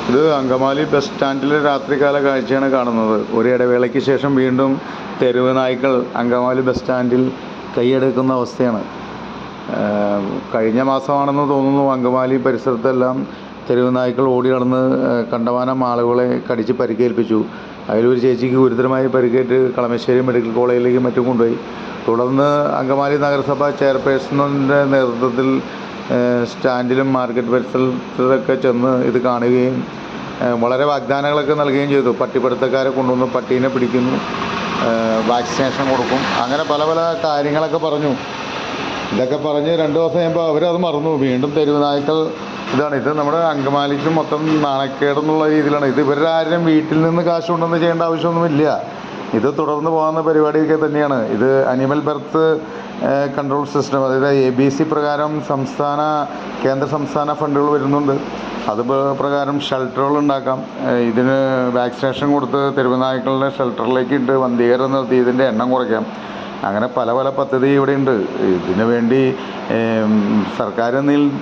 ഇത് അങ്കമാലി ബസ് സ്റ്റാൻഡിലെ രാത്രികാല കാഴ്ചയാണ് കാണുന്നത്. ഒരു ഇടവേളയ്ക്ക് ശേഷം വീണ്ടും തെരുവ് നായ്ക്കൾ അങ്കമാലി ബസ് സ്റ്റാൻഡിൽ കൈയടക്കുന്ന അവസ്ഥയാണ്. കഴിഞ്ഞ മാസമാണെന്ന് തോന്നുന്നു അങ്കമാലി പരിസരത്തെല്ലാം തെരുവ് നായ്ക്കൾ ഓടി നടന്ന് കണ്ടമാനം ആളുകളെ കടിച്ച് പരിക്കേൽപ്പിച്ചു. അതിലൊരു ചേച്ചിക്ക് ഗുരുതരമായി പരിക്കേറ്റ് കളമശ്ശേരി മെഡിക്കൽ കോളേജിലേക്ക് മറ്റും കൊണ്ടുപോയി. തുടർന്ന് അങ്കമാലി നഗരസഭ ചെയർപേഴ്സണിൻ്റെ നേതൃത്വത്തിൽ സ്റ്റാൻഡിലും മാർക്കറ്റ് പരിസരത്തൊക്കെ ചെന്ന് ഇത് കാണുകയും വളരെ വാഗ്ദാനങ്ങളൊക്കെ നൽകുകയും ചെയ്തു. പട്ടിപ്പിടുത്തക്കാരെ കൊണ്ടുവന്ന് പട്ടീനെ പിടിക്കുന്നു, വാക്സിനേഷൻ കൊടുക്കും, അങ്ങനെ പല പല കാര്യങ്ങളൊക്കെ പറഞ്ഞു. ഇതൊക്കെ പറഞ്ഞ് 2 ദിവസം കഴിയുമ്പോൾ അവരത് മറന്നു. വീണ്ടും തെരുവ് നായ്ക്കൾ ഇത് നമ്മുടെ അങ്കമാലിക്ക് മൊത്തം നാണക്കേടെന്നുള്ള രീതിയിലാണ്. ഇത് ഇവരുടെ ആരും വീട്ടിൽ നിന്ന് കാശ് കൊണ്ടുവന്ന് ചെയ്യേണ്ട ആവശ്യമൊന്നുമില്ല. ഇത് തുടർന്ന് പോകുന്ന പരിപാടിയൊക്കെ തന്നെയാണ്. ഇത് അനിമൽ ബർത്ത് കൺട്രോൾ സിസ്റ്റം, അതായത് ABC പ്രകാരം കേന്ദ്ര സംസ്ഥാന ഫണ്ടുകൾ വരുന്നുണ്ട്. അത് പ്രകാരം ഷെൽട്ടറുകൾ ഉണ്ടാക്കാം. ഇതിന് വാക്സിനേഷൻ കൊടുത്ത് തെരുവ് നായ്ക്കളുടെ ഷെൽട്ടറിലേക്ക് ഇട്ട് വന്ധീകരണം നിർത്തി ഇതിൻ്റെ എണ്ണം കുറയ്ക്കാം. അങ്ങനെ പല പല പദ്ധതി ഇവിടെയുണ്ട്. ഇതിനു വേണ്ടി സർക്കാർ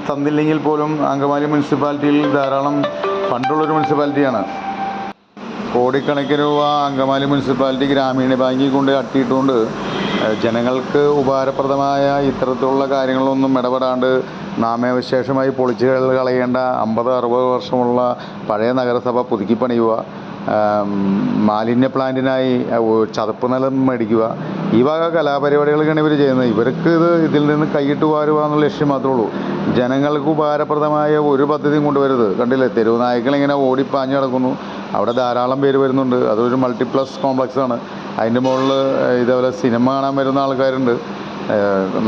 തന്നില്ലെങ്കിൽ പോലും അങ്കമാലി മുനിസിപ്പാലിറ്റിയിൽ ധാരാളം ഫണ്ടുള്ളൊരു മുനിസിപ്പാലിറ്റിയാണ്. കോടിക്കണക്കിന് രൂപ അങ്കമാലി മുനിസിപ്പാലിറ്റി ഗ്രാമീണ ബാങ്കിൽ കൊണ്ട് അട്ടിയിട്ടുകൊണ്ട് ജനങ്ങൾക്ക് ഉപകാരപ്രദമായ ഇത്തരത്തിലുള്ള കാര്യങ്ങളൊന്നും ഇടപെടാണ്ട് നാമാവശേഷമായി പൊളിച്ചു കളയേണ്ട 50-60 വർഷമുള്ള പഴയ നഗരസഭ പുതുക്കി പണിയുക, മാലിന്യ പ്ലാന്റിനായി ചതുപ്പ് നിലം മേടിക്കുക, ഈ വക കലാപരിപാടികളൊക്കെയാണ് ഇവർ ചെയ്യുന്നത്. ഇവർക്ക് ഇതിൽ നിന്ന് കൈയിട്ട് വാരുക എന്നുള്ള ലക്ഷ്യം മാത്രമേ ഉള്ളൂ. ജനങ്ങൾക്ക് ഉപകാരപ്രദമായ ഒരു പദ്ധതിയും കൊണ്ടുവരുത്. കണ്ടില്ലേ, തെരുവ് നായ്ക്കൾ ഇങ്ങനെ ഓടിപ്പാഞ്ഞ് കിടക്കുന്നു. അവിടെ ധാരാളം പേര് വരുന്നുണ്ട്. അതൊരു മൾട്ടിപ്ലക്സ് കോംപ്ലക്സാണ്. അതിൻ്റെ മുകളിൽ ഇതേപോലെ സിനിമ കാണാൻ വരുന്ന ആൾക്കാരുണ്ട്.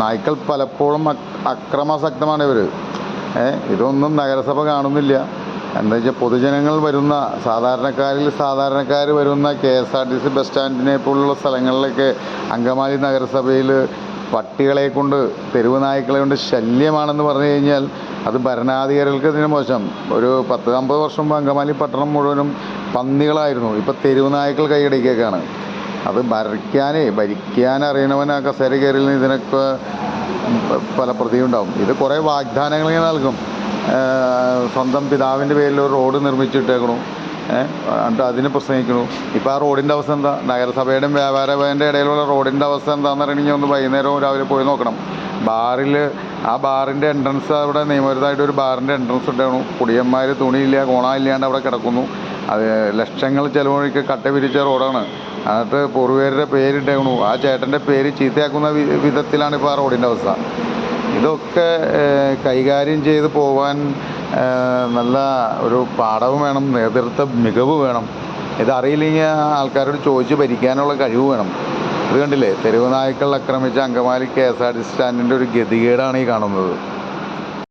നായ്ക്കൾ പലപ്പോഴും അക്രമാസക്തമാണ് ഇവർ. ഇതൊന്നും നഗരസഭ കാണുന്നില്ല. എന്താ വെച്ചാൽ പൊതുജനങ്ങൾ വരുന്ന സാധാരണക്കാർ വരുന്ന KSRTC ബസ് സ്റ്റാൻഡിനെ പോലുള്ള സ്ഥലങ്ങളിലൊക്കെ അങ്കമാലി നഗരസഭയിൽ പട്ടികളെ കൊണ്ട് തെരുവ് നായ്ക്കളെ കൊണ്ട് ശല്യമാണെന്ന് പറഞ്ഞു കഴിഞ്ഞാൽ അത് ഭരണാധികാരികൾക്ക് ഇതിന് മോശം. ഒരു 10-50 വർഷം മുമ്പ് അങ്കമാലി പട്ടണം മുഴുവനും പന്നികളായിരുന്നു. ഇപ്പോൾ തെരുവ് നായ്ക്കൾ കൈയടക്കിയേക്കാണ്. അത് ഭരിക്കാൻ അറിയണവൻ ആ കസേര കയറിയിൽ ഇതിനൊക്കെ പല പ്രതിയുണ്ടാവും. ഇത് കുറേ വാഗ്ദാനങ്ങൾ ഇങ്ങനെ നൽകും. സ്വന്തം പിതാവിൻ്റെ പേരിൽ ഒരു റോഡ് നിർമ്മിച്ചിട്ടേക്കണു, എന്നിട്ട് അതിന് പ്രസംഗിക്കണു. ഇപ്പോൾ ആ റോഡിൻ്റെ അവസ്ഥ എന്താ? നഗരസഭയുടെയും വ്യാപാര ഭവൻ്റെ ഇടയിലുള്ള റോഡിൻ്റെ അവസ്ഥ എന്താണെന്ന് അറിയണമെങ്കിൽ ഒന്ന് വൈകുന്നേരവും രാവിലെ പോയി നോക്കണം. ബാറിൻ്റെ എൻട്രൻസ്, അവിടെ നിയമവിരുദ്ധമായിട്ട് ഒരു ബാറിൻ്റെ എൻട്രൻസ് ഇട്ടേക്കണു. കുടിയന്മാർ തുണിയില്ല കോണമില്ലാണ്ട് അവിടെ കിടക്കുന്നു. അത് ലക്ഷങ്ങൾ ചിലവഴിക്ക് കട്ട വിരിച്ച റോഡാണ്. എന്നിട്ട് പൂർവ്വീകരുടെ പേരിട്ടേക്കണു. ആ ചേട്ടൻ്റെ പേര് ചീത്തയാക്കുന്ന വിധത്തിലാണ് ഇപ്പോൾ ആ റോഡിൻ്റെ അവസ്ഥ. ഇതൊക്കെ കൈകാര്യം ചെയ്ത് പോകാൻ നല്ല ഒരു പാഠവും വേണം, നേതൃത്വ മികവ് വേണം. ഇതറിയില്ലെങ്കിൽ ആൾക്കാരോട് ചോദിച്ച് ഭരിക്കാനുള്ള കഴിവ് വേണം. ഇത് കണ്ടില്ലേ, തെരുവ് നായ്ക്കൾ ആക്രമിച്ച അങ്കമാലി KSRTC സ്റ്റാൻഡിൻ്റെ ഒരു ഗതികേടാണ് ഈ കാണുന്നത്.